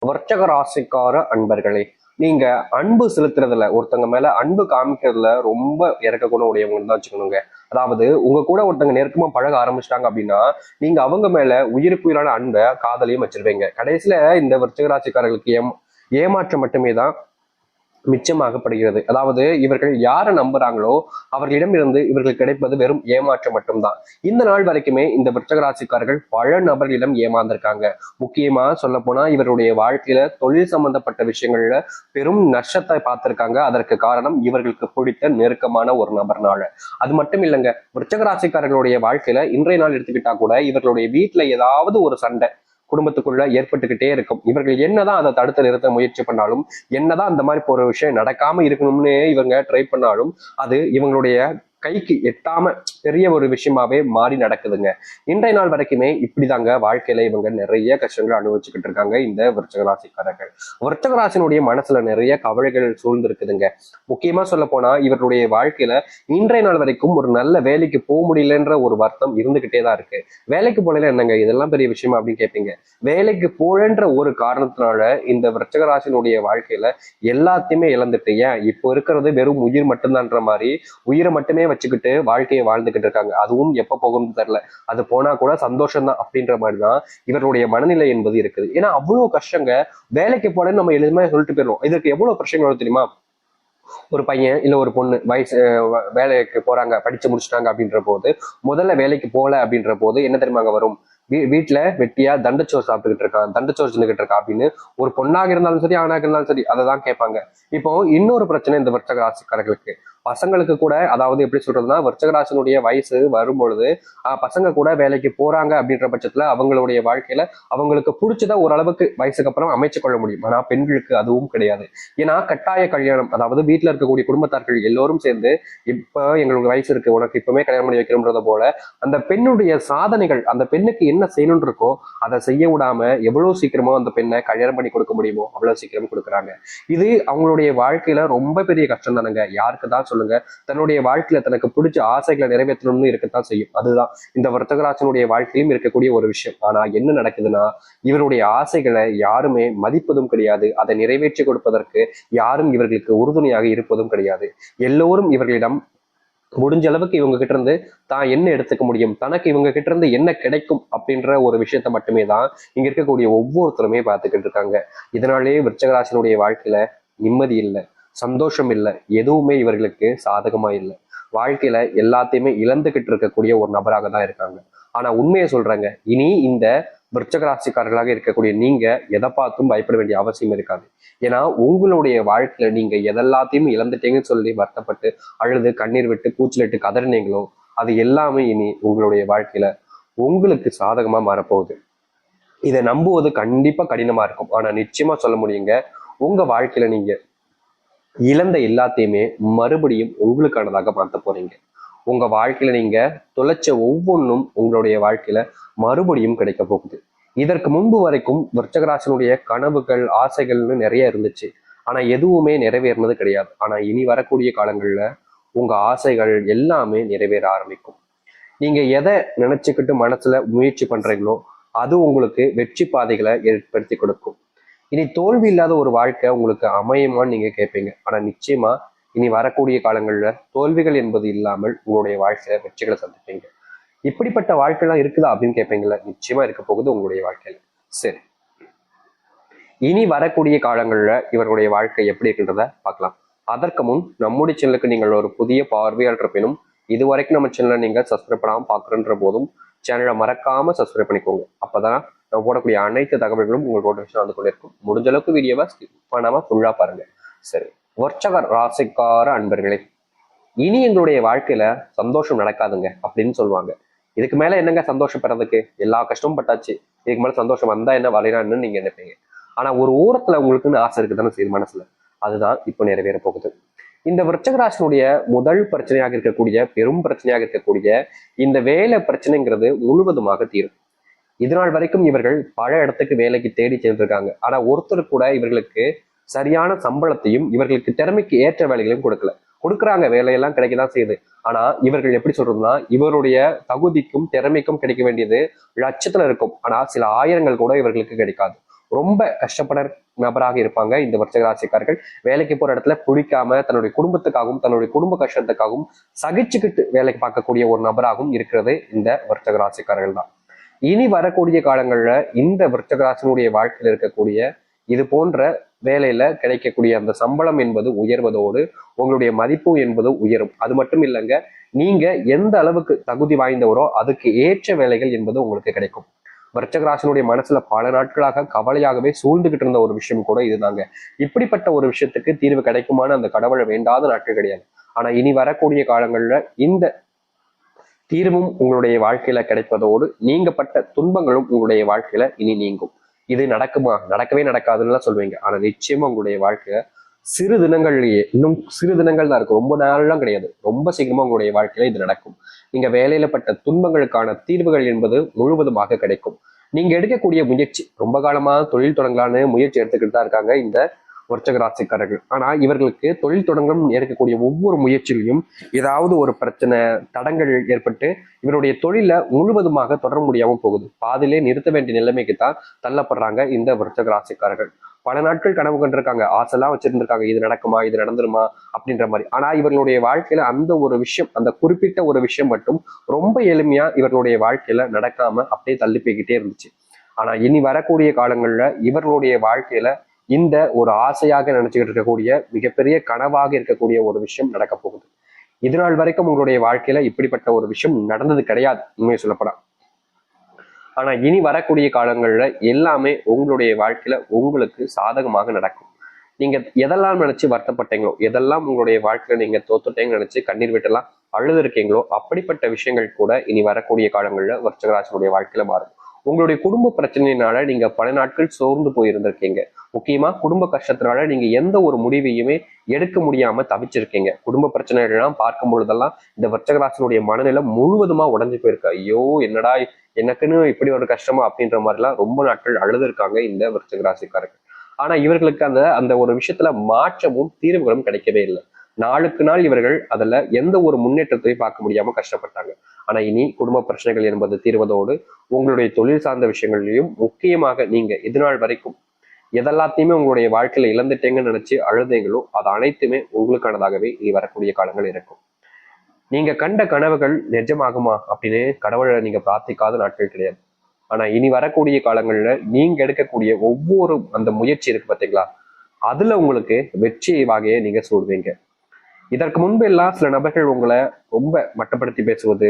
விருச்சிக ராசிக்கார அன்பர்களே, நீங்க அன்பு செலுத்துறதுல, ஒருத்தங்க மேல அன்பு காமிக்கிறதுல ரொம்ப இறக்க குணம் உடையவங்கன்னு தான் வச்சுக்கணுங்க. அதாவது உங்க கூட ஒருத்தங்க நெருக்கமா பழக ஆரம்பிச்சிட்டாங்க அப்படின்னா, நீங்க அவங்க மேல உயிருக்கு உயிரான அன்பை காதலையும் வச்சிருவீங்க. கடைசியில இந்த விருச்சிக ராசிக்காரர்களுக்கு ஏமாற்றம் மட்டுமே தான் மிச்சமாகப்படுகிறது. அதாவது இவர்கள் யாரை நம்புறாங்களோ அவர்களிடமிருந்து இவர்களுக்கு கிடைப்பது வெறும் ஏமாற்றம் மட்டும்தான். இந்த நாள் வரைக்குமே இந்த விருச்சிக ராசிக்காரர்கள் பல நபர்களிடம் ஏமாந்திருக்காங்க. முக்கியமா சொல்ல போனா இவருடைய வாழ்க்கையில தொழில் சம்பந்தப்பட்ட விஷயங்கள்ல பெரும் நஷ்டத்தை பார்த்திருக்காங்க. அதற்கு காரணம் இவர்களுக்கு பிடித்த நெருக்கமான ஒரு நபர்னால. அது மட்டும் இல்லைங்க, விருச்சிக ராசிக்காரர்களுடைய வாழ்க்கையில இன்றைய நாள் எடுத்துக்கிட்டா கூட இவர்களுடைய வீட்டுல ஏதாவது ஒரு சண்டை குடும்பத்துக்குள்ள ஏற்பட்டுக்கிட்டே இருக்கும். இவர்கள் என்னதான் அதை தடுத்து நிறுத்த முயற்சி பண்ணாலும், என்னதான் அந்த மாதிரி ஒரு விஷயம் நடக்காம இருக்கணும்னு இவங்க ட்ரை பண்ணாலும், அது இவங்களுடைய கைக்கு எட்டாம பெரிய ஒரு விஷயமாவே மாறி நடக்குதுங்க. இன்றைய நாள் வரைக்குமே இப்படிதாங்க வாழ்க்கையில இவங்க நிறைய கஷ்டங்களை அனுபவிச்சுக்கிட்டு இருக்காங்க இந்த விருச்சிக ராசிக்காரர்கள். விருச்சிக ராசினுடைய மனசுல நிறைய கவலைகள் சூழ்ந்திருக்குதுங்க. முக்கியமா சொல்ல போனா இவருடைய வாழ்க்கையில இன்றைய நாள் வரைக்கும் ஒரு நல்ல வேலைக்கு போக முடியலன்ற ஒரு வருத்தம் இருந்துகிட்டே தான் இருக்கு. வேலைக்கு போல என்னங்க இதெல்லாம் பெரிய விஷயமா அப்படின்னு கேட்பீங்க. வேலைக்கு போலன்ற ஒரு காரணத்தினால இந்த விருச்சிக ராசினுடைய வாழ்க்கையில எல்லாத்தையுமே இழந்துட்டு, ஏன் இப்போ இருக்கிறது வெறும் உயிர் மட்டும்தான்ற மாதிரி உயிரை மட்டுமே வச்சுக்கிட்டு வாழ்க்கையை வாழ்ந்துகிட்டு இருக்காங்க. அதுவும் எப்ப போகும்னு தெரியல. அது போனா கூட சந்தோஷம் தான் அப்படின்ற மாதிரிதான் இவருடைய மனநிலை என்பது இருக்குது. ஏன்னா அவ்வளவு கஷ்டங்க. வேலைக்கு போலன்னு நம்ம எளிமையா சொல்லிட்டு போயிடுவோம். இதுக்கு எவ்வளவு பிரச்சனைகள் தெரியுமா? ஒரு பையன் இல்ல ஒரு பொண்ணு வயசு வேலைக்கு போறாங்க, படிச்சு முடிச்சிட்டாங்க அப்படின்ற போது, முதல்ல வேலைக்கு போல அப்படின்ற போது என்ன தெரியுமாங்க வரும்? வீட்டுல வெட்டியா தண்டச்சோறு சாப்பிட்டுக்கிட்டு இருக்கான், தண்டச்சோறு தின்னுகிட்டு இருக்கா அப்படின்னு ஒரு பொண்ணாக இருந்தாலும் சரி, ஆணாக இருந்தாலும் சரி, அதை தான் கேட்பாங்க. இப்போ இன்னொரு பிரச்சனை இந்த விருச்சிக ராசிக்காரர்களுக்கு, பசங்களுக்கு கூட, அதாவது எப்படி சொல்றதுன்னா, விருச்சிக ராசினுடைய வயசு வரும்பொழுது பசங்க கூட வேலைக்கு போறாங்க அப்படின்ற பட்சத்துல அவங்களுடைய வாழ்க்கையில அவங்களுக்கு பிடிச்சத ஓரளவுக்கு வயசுக்கு அப்புறம் அமைச்சு கொள்ள முடியும். ஆனா பெண்களுக்கு அதுவும் கிடையாது. ஏன்னா கட்டாய கல்யாணம், அதாவது வீட்டுல இருக்கக்கூடிய குடும்பத்தார்கள் எல்லோரும் சேர்ந்து, இப்ப எங்களுக்கு வயசு இருக்கு, உனக்கு இப்பவுமே கல்யாணம் பண்ணி வைக்கணும்ன்றத போல அந்த பெண்ணுடைய சாதனைகள், அந்த பெண்ணுக்கு என்ன செய்யணும்னு இருக்கோ அதை செய்ய விடாம எவ்வளவு சீக்கிரமோ அந்த பெண்ணை கல்யாணம் பண்ணி கொடுக்க முடியுமோ அவ்வளவு சீக்கிரம் கொடுக்குறாங்க. இது அவங்களுடைய வாழ்க்கையில ரொம்ப பெரிய கஷ்டம் தானுங்க. யாருக்கு தான் சொல்லுங்க, தன்னுடைய வாழ்க்கையில தனக்கு பிடிச்ச ஆசைகளை நிறைவேற்றணும்னு இருக்கத்தான் செய்யும். அதுதான் இந்த விருச்சிகராசினுடைய வாழ்க்கையிலும் இருக்கக்கூடிய ஒரு விஷயம். ஆனா என்ன நடக்குதுன்னா, இவருடைய ஆசைகளை யாருமே மதிப்பதும் கிடையாது. அதை நிறைவேற்றி கொடுப்பதற்கு யாரும் இவர்களுக்கு உறுதுணையாக இருப்பதும் கிடையாது. எல்லோரும் இவர்களிடம் முடிஞ்ச அளவுக்கு இவங்க கிட்ட இருந்து தான் என்ன எடுத்துக்க முடியும், தனக்கு இவங்க கிட்ட இருந்து என்ன கிடைக்கும் அப்படின்ற ஒரு விஷயத்த மட்டுமே தான் இங்க இருக்கக்கூடிய ஒவ்வொருத்தருமே பார்த்துக்கிட்டு இருக்காங்க. இதனாலேயே விருச்சிகராசினுடைய வாழ்க்கையில நிம்மதி இல்லை, சந்தோஷம் இல்லை, எதுவுமே இவர்களுக்கு சாதகமா இல்லை. வாழ்க்கையில எல்லாத்தையுமே இழந்துகிட்டு இருக்கக்கூடிய ஒரு நபராக தான் இருக்காங்க. ஆனா உண்மையை சொல்றாங்க, இனி இந்த விருச்சிக ராசிக்காரர்களாக இருக்கக்கூடிய நீங்க எதை பார்த்தும் பயப்பட வேண்டிய அவசியம் இருக்காது. ஏன்னா உங்களுடைய வாழ்க்கையில நீங்க எதெல்லாத்தையும் இழந்துட்டீங்கன்னு சொல்லி வருத்தப்பட்டு அழுது கண்ணீர் விட்டு கூச்சலிட்டு கதறினீங்களோ அது எல்லாமே இனி உங்களுடைய வாழ்க்கையில உங்களுக்கு சாதகமா மாறப்போகுது. இதை நம்புவது கண்டிப்பா கடினமா இருக்கும். ஆனா நிச்சயமா சொல்ல முடியுங்க, உங்க வாழ்க்கையில நீங்க இழந்த எல்லாத்தையுமே மறுபடியும் உங்களுக்கானதாக மாற்ற போறீங்க. உங்க வாழ்க்கையில நீங்க தொலைச்ச ஒவ்வொன்றும் உங்களுடைய வாழ்க்கையில மறுபடியும் கிடைக்க போகுது. இதற்கு முன்பு வரைக்கும் விருச்சிகராசினுடைய கனவுகள் ஆசைகள்னு நிறைய இருந்துச்சு. ஆனா எதுவுமே நிறைவேறினது கிடையாது. ஆனா இனி வரக்கூடிய காலங்கள்ல உங்க ஆசைகள் எல்லாமே நிறைவேற ஆரம்பிக்கும். நீங்க எதை நினைச்சுக்கிட்டு மனசுல முயற்சி பண்றீங்களோ அது உங்களுக்கு வெற்றி பாதைகளை ஏற்படுத்தி கொடுக்கும். இனி தோல்வி இல்லாத ஒரு வாழ்க்கை உங்களுக்கு அமையுமான்னு நீங்க கேட்பீங்க. ஆனா நிச்சயமா இனி வரக்கூடிய காலங்கள்ல தோல்விகள் என்பது இல்லாமல் உங்களுடைய வாழ்க்கையில வெற்றிகளை சந்திப்பீங்க. இப்படிப்பட்ட வாழ்க்கைலாம் இருக்குதா அப்படின்னு கேட்பீங்களா? நிச்சயமா இருக்க போகுது உங்களுடைய வாழ்க்கையில. சரி, இனி வரக்கூடிய காலங்கள்ல இவர்களுடைய வாழ்க்கை எப்படி இருக்குன்றத பார்க்கலாம். அதற்கு முன் நம்முடைய சேனலுக்கு நீங்கள் ஒரு புதிய பார்வையாளர் இருப்பினும் இதுவரைக்கும் நம்ம சேனலை நீங்க சப்ஸ்கிரைப் பண்ணாம பாக்குறன்ற போதும் சேனலை மறக்காம சப்ஸ்கிரைப் பண்ணிக்கோங்க. அப்பதான் நம்ம போடக்கூடிய அனைத்து தகவல்களும் உங்களுக்கு நோட்டிஃபிகேஷன் வந்து கொண்டிருக்கும். முடிஞ்ச அளவுக்கு வீடியோவை ஸ்கிப் பண்ணாம ஃபுல்லா பாருங்க. சரி, விருச்சிக ராசிக்கார அன்பர்களே, இனி எங்களுடைய வாழ்க்கையில சந்தோஷம் நடக்காதுங்க அப்படின்னு சொல்லுவாங்க. இதுக்கு மேல என்னங்க சந்தோஷப்படுறதுக்கு, எல்லா கஷ்டமும் பட்டாச்சு, இதுக்கு மேல சந்தோஷம் வந்தா என்ன வரையான்னு நீங்க நினைப்பீங்க. ஆனா ஒரு ஓரத்துல உங்களுக்குன்னு ஆசை இருக்குதானே செய்யுது மனசுல, அதுதான் இப்போ நிறைவேற போகுது. இந்த விருச்சிக ராசினுடைய முதல் பிரச்சனையாக இருக்கக்கூடிய, பெரும் பிரச்சனையாக இருக்கக்கூடிய இந்த வேலை பிரச்சனைங்கிறது முழுவதுமாக தீரும். இதனால் வரைக்கும் இவர்கள் பல இடத்துக்கு வேலைக்கு தேடி சென்றிருக்காங்க. ஆனா ஒருத்தர் கூட இவர்களுக்கு சரியான சம்பளத்தையும் இவர்களுக்கு திறமைக்கு ஏற்ற வேலைகளையும் கொடுக்கல. கொடுக்குறாங்க, வேலையெல்லாம் கிடைக்கதான் செய்யுது. ஆனா இவர்கள் எப்படி சொல்றதுன்னா, இவருடைய தகுதிக்கும் திறமைக்கும் கிடைக்க வேண்டியது லட்சத்துல இருக்கும். ஆனா சில ஆயிரங்கள் கூட இவர்களுக்கு கிடைக்காது. ரொம்ப கஷ்டப்பட நபராக இருப்பாங்க இந்த விருச்சிக ராசிக்காரர்கள். வேலைக்கு போற இடத்துல பிடிக்காம தன்னுடைய குடும்பத்துக்காகவும் தன்னுடைய குடும்ப கஷ்டத்துக்காகவும் சகிச்சுக்கிட்டு வேலைக்கு பார்க்கக்கூடிய ஒரு நபராகவும் இருக்கிறது இந்த விருச்சிக ராசிக்காரர்கள் தான். இனி வரக்கூடிய காலங்கள்ல இந்த விருச்சிக ராசினுடைய வாழ்க்கையில் இருக்கக்கூடிய இது போன்ற வேலையில கிடைக்கக்கூடிய அந்த சம்பளம் என்பது உயர்வதோடு உங்களுடைய மதிப்பு என்பது உயரும். அது மட்டும் இல்லைங்க, நீங்க எந்த அளவுக்கு தகுதி வாய்ந்தவரோ அதுக்கு ஏற்ற வேலைகள் என்பது உங்களுக்கு கிடைக்கும். விருச்சிக ராசினுடைய மனசுல பல நாட்களாக கவலையாகவே சூழ்ந்துகிட்டு இருந்த ஒரு விஷயம் கூட இதுதாங்க. இப்படிப்பட்ட ஒரு விஷயத்துக்கு தீர்வு கிடைக்குமான அந்த கடவுளை வேண்டாத நாட்கள் கிடையாது. ஆனா இனி வரக்கூடிய காலங்கள்ல இந்த தீர்வும் உங்களுடைய வாழ்க்கையில கிடைப்பதோடு நீங்க பட்ட துன்பங்களும் உங்களுடைய வாழ்க்கையில இனி நீங்கும். இது நடக்குமா? நடக்கவே நடக்காதுன்னு சொல்லுவீங்க. ஆனா நிச்சயமா உங்களுடைய வாழ்க்கைய சிறு தினங்கள்லயே, இன்னும் சிறு தினங்கள் தான் இருக்கும், ரொம்ப நாள்லாம் கிடையாது, ரொம்ப சீக்கிரமா உங்களுடைய வாழ்க்கையில இது நடக்கும். நீங்க வேலையில பட்ட துன்பங்களுக்கான தீர்வுகள் என்பது முழுவதுமாக கிடைக்கும். நீங்க எடுக்கக்கூடிய முயற்சி, ரொம்ப காலமா தொழில் தொடங்கலான்னு முயற்சி எடுத்துக்கிட்டு தான் இருக்காங்க இந்த விருச்சிக ராசிக்காரர்கள். ஆனா இவர்களுக்கு தொழில் தொடங்கும் எடுக்கக்கூடிய ஒவ்வொரு முயற்சியிலையும் ஏதாவது ஒரு பிரச்சனை, தடங்கள் ஏற்பட்டு இவருடைய தொழில முழுவதுமாக தொடர முடியாம போகுது. பாதிலே நிறுத்த வேண்டிய நிலைமைக்கு தான் தள்ளப்படுறாங்க இந்த விருச்சிக ராசிக்காரர்கள். பல நாட்கள் கனவு கண்டிருக்காங்க, ஆசைலாம் வச்சிருந்திருக்காங்க, இது நடக்குமா, இது நடந்துருமா அப்படின்ற மாதிரி. ஆனா இவர்களுடைய வாழ்க்கையில அந்த ஒரு விஷயம், அந்த குறிப்பிட்ட ஒரு விஷயம் மட்டும் ரொம்ப எளிமையா இவர்களுடைய வாழ்க்கையில நடக்காம அப்படியே தள்ளி போய்கிட்டே இருந்துச்சு. ஆனா இனி வரக்கூடிய காலங்கள்ல இவர்களுடைய வாழ்க்கையில இந்த ஒரு ஆசையாக நினைச்சுக்கிட்டு இருக்கக்கூடிய மிகப்பெரிய கனவாக இருக்கக்கூடிய ஒரு விஷயம் நடக்க போகுது. இது நாள் வரைக்கும் உங்களுடைய வாழ்க்கையில இப்படிப்பட்ட ஒரு விஷயம் நடந்தது கிடையாது, உண்மையை சொல்லப்படா. ஆனா இனி வரக்கூடிய காலங்கள்ல எல்லாமே உங்களுடைய வாழ்க்கையில உங்களுக்கு சாதகமாக நடக்கும். நீங்க எதெல்லாம் நினைச்சு வருத்தப்பட்டீங்களோ, எதெல்லாம் உங்களுடைய வாழ்க்கையில நீங்க தோத்துட்டேங்கன்னு நினைச்சு கண்ணீர் விட்டெல்லாம் அழுது இருக்கீங்களோ, அப்படிப்பட்ட விஷயங்கள் கூட இனி வரக்கூடிய காலங்கள்ல விருச்சிகராசினுடைய வாழ்க்கையில மாறும். உங்களுடைய குடும்ப பிரச்சனையினால நீங்க பல நாட்கள் சோர்ந்து போயிருந்திருக்கீங்க. முக்கியமா குடும்ப கஷ்டத்தினால நீங்க எந்த ஒரு முடிவையுமே எடுக்க முடியாம தவிச்சிருக்கீங்க. குடும்ப பிரச்சனைகள்லாம் பார்க்கும் பொழுதெல்லாம் இந்த விருச்சிகராசினுடைய மனநிலை முழுவதுமா உடஞ்சு போயிருக்கு. ஐயோ என்னடா எனக்குன்னு இப்படி ஒரு கஷ்டமா அப்படின்ற மாதிரிலாம் ரொம்ப நாட்கள் அழுது இருக்காங்க இந்த விருச்சிக ராசிக்காரர்கள். ஆனா இவர்களுக்கு அந்த அந்த ஒரு விஷயத்துல மாற்றமும் தீர்வுகளும் கிடைக்கவே இல்லை. நாளுக்கு நாள் இவர்கள் அதுல எந்த ஒரு முன்னேற்றத்தையும் பார்க்க முடியாம கஷ்டப்பட்டாங்க. ஆனா இனி குடும்ப பிரச்சனைகள் என்பது தீர்வதோடு உங்களுடைய தொழில் சார்ந்த விஷயங்கள்லையும் முக்கியமாக நீங்க இது நாள் வரைக்கும் எதெல்லாத்தையுமே உங்களுடைய வாழ்க்கையில இழந்துட்டேங்கன்னு நினைச்சு அழுதைங்களோ அது அனைத்துமே உங்களுக்கானதாகவே இனி வரக்கூடிய காலங்கள் இருக்கும். நீங்க கண்ட கனவுகள் நிஜமாகுமா அப்படின்னு கடவுளை நீங்க பிரார்த்திக்காத நாட்கள் கிடையாது. ஆனா இனி வரக்கூடிய காலங்கள்ல நீங்க எடுக்கக்கூடிய ஒவ்வொரு அந்த முயற்சி இருக்கு பாத்தீங்களா, அதுல உங்களுக்கு வெற்றி வகையை நீங்க சொல்வீங்க. இதற்கு முன்பு எல்லாம் சில நபர்கள் உங்களை ரொம்ப மட்டப்படுத்தி பேசுவது,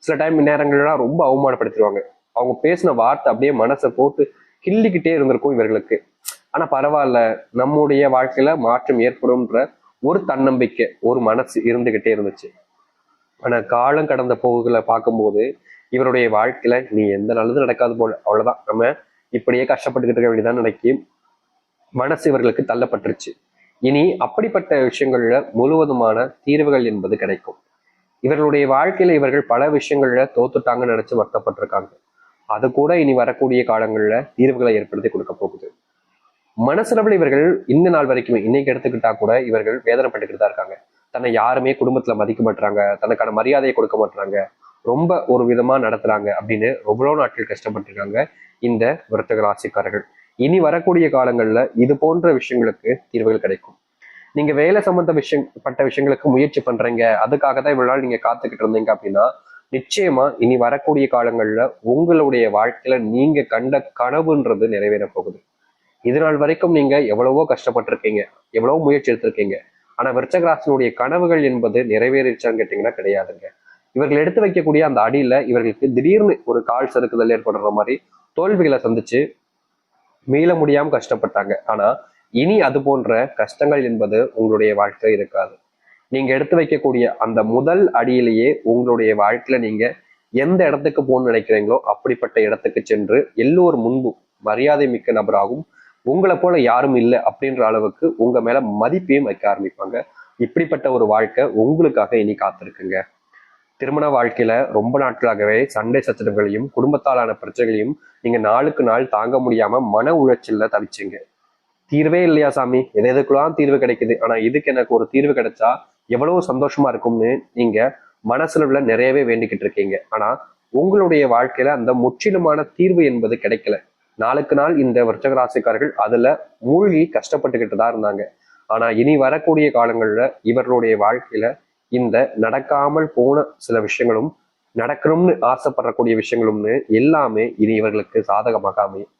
சில டைம் நேரங்கள்லாம் ரொம்ப அவமானப்படுத்திடுவாங்க. அவங்க பேசின வார்த்தை அப்படியே மனசை போட்டு கிள்ளிக்கிட்டே இருந்திருக்கும் இவர்களுக்கு. ஆனா பரவாயில்ல, நம்முடைய வாழ்க்கையில மாற்றம் ஏற்படும்ன்ற ஒரு தன்னம்பிக்கை, ஒரு மனசு இருந்துகிட்டே இருந்துச்சு. ஆனா காலம் கடந்த போகுகளை பார்க்கும்போது இவருடைய வாழ்க்கையில நீ எந்த நல்லது நடக்காது போல, அவ்வளவுதான், நம்ம இப்படியே கஷ்டப்பட்டுக்கிட்டு இருக்க வேண்டியதான் நினைக்கி மனசு இவர்களுக்கு தள்ளப்பட்டுருச்சு. இனி அப்படிப்பட்ட விஷயங்கள்ல முழுவதுமான தீர்வுகள் என்பது கிடைக்கும். இவர்களுடைய வாழ்க்கையில இவர்கள் பல விஷயங்கள்ல தோத்துட்டாங்கன்னு நினைச்சு வருத்தப்பட்டிருக்காங்க. அது கூட இனி வரக்கூடிய காலங்கள்ல தீர்வுகளை ஏற்படுத்தி கொடுக்க போகுது. மனசளவில் இவர்கள் இந்த நாள் வரைக்குமே இன்னைக்கு எடுத்துக்கிட்டா கூட இவர்கள் வேதனைப்பட்டுக்கிட்டு தான் இருக்காங்க. தன்னை யாருமே குடும்பத்துல மதிக்க மாட்டாங்க, தனக்கான மரியாதையை கொடுக்க மாட்டாங்க, ரொம்ப ஒரு விதமா நடத்துறாங்க அப்படின்னு எவ்வளவு நாட்கள் கஷ்டப்பட்டிருக்காங்க இந்த விருச்சிக ராசிக்காரர்கள். இனி வரக்கூடிய காலங்கள்ல இது போன்ற விஷயங்களுக்கு தீர்வுகள் கிடைக்கும். நீங்க வேலை சம்பந்தப்பட்ட விஷயங்களுக்கு முயற்சி பண்றீங்க, அதுக்காக தான் இவ்வளவு நாள் நீங்க காத்துக்கிட்டு இருந்தீங்க அப்படின்னா நிச்சயமா இனி வரக்கூடிய காலங்கள்ல உங்களுடைய வாழ்க்கையில நீங்க கண்ட கனவுன்றது நிறைவேற போகுது. இது நாள் வரைக்கும் நீங்க எவ்வளவோ கஷ்டப்பட்டிருக்கீங்க, எவ்வளவோ முயற்சி எடுத்திருக்கீங்க. ஆனா விருச்சிக ராசினுடைய கனவுகள் என்பது நிறைவேறிச்சான்னு கேட்டீங்கன்னா கிடையாதுங்க. இவர்கள் எடுத்து வைக்கக்கூடிய அந்த அடியில இவர்களுக்கு திடீர்னு ஒரு கால் சறுக்குதல் ஏற்படுற மாதிரி தோல்விகளை சந்திச்சு மீள முடியாம கஷ்டப்பட்டாங்க. ஆனா இனி அது போன்ற கஷ்டங்கள் என்பது உங்களுடைய வாழ்க்கை இருக்காது. நீங்க எடுத்து வைக்கக்கூடிய அந்த முதல் அடியிலேயே உங்களுடைய வாழ்க்கையில நீங்க எந்த இடத்துக்கு போகணும்னு நினைக்கிறீங்களோ அப்படிப்பட்ட இடத்துக்கு சென்று எல்லோர் முன்பும் மரியாதை மிக்க நபராகவும் உங்களை போல யாரும் இல்லை அப்படின்ற அளவுக்கு உங்க மேல மதிப்பையும் வைக்க ஆரம்பிப்பாங்க. இப்படிப்பட்ட ஒரு வாழ்க்கை உங்களுக்காக இனி காத்திருக்குங்க. திருமண வாழ்க்கையில ரொம்ப நாட்களாகவே சண்டை சச்சரவுகளையும் குடும்பத்தாலான பிரச்சனைகளையும் நீங்க நாளுக்கு நாள் தாங்க முடியாம மன உளைச்சல்ல தவிச்சீங்க. தீர்வே இல்லையா சாமி, எதுக்கெல்லாம் தீர்வு கிடைக்குது, ஆனா இதுக்கு எனக்கு ஒரு தீர்வு கிடைச்சா எவ்வளவு சந்தோஷமா இருக்கும்னு நீங்க மனசுல நிறையவே வேண்டிக்கிட்டு இருக்கீங்க. ஆனா உங்களுடைய வாழ்க்கையில அந்த முற்றிலுமான தீர்வு என்பது கிடைக்கல. நாளுக்கு நாள் இந்த விருச்சக ராசிக்காரர்கள் அதுல மூழ்கி கஷ்டப்பட்டுக்கிட்டு தான் இருந்தாங்க. ஆனா இனி வரக்கூடிய காலங்கள்ல இவர்களுடைய வாழ்க்கையில இந்த நடக்காமல் போன சில விஷயங்களும், நடக்கணும்னு ஆசைப்படக்கூடிய விஷயங்களும்னு எல்லாமே இனி இவர்களுக்கு சாதகமாக அமையும்.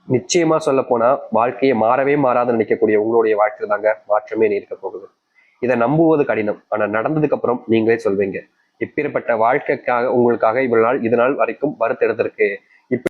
நிச்சயமா சொல்ல போனா வாழ்க்கையை மாறவே மாறாதுன்னு நினைக்கக்கூடிய உங்களுடைய வாழ்க்கையில தாங்க மாற்றமே இருக்க போகுது. இதை நம்புவது கடினம், ஆனா நடந்ததுக்கு அப்புறம் நீங்களே சொல்வீங்க, இப்பேற்பட்ட வாழ்க்கைக்காக உங்களுக்காக இவ்வளவு நாள் இது நாள் வரைக்கும் வருத்தெடுத்திருக்கு,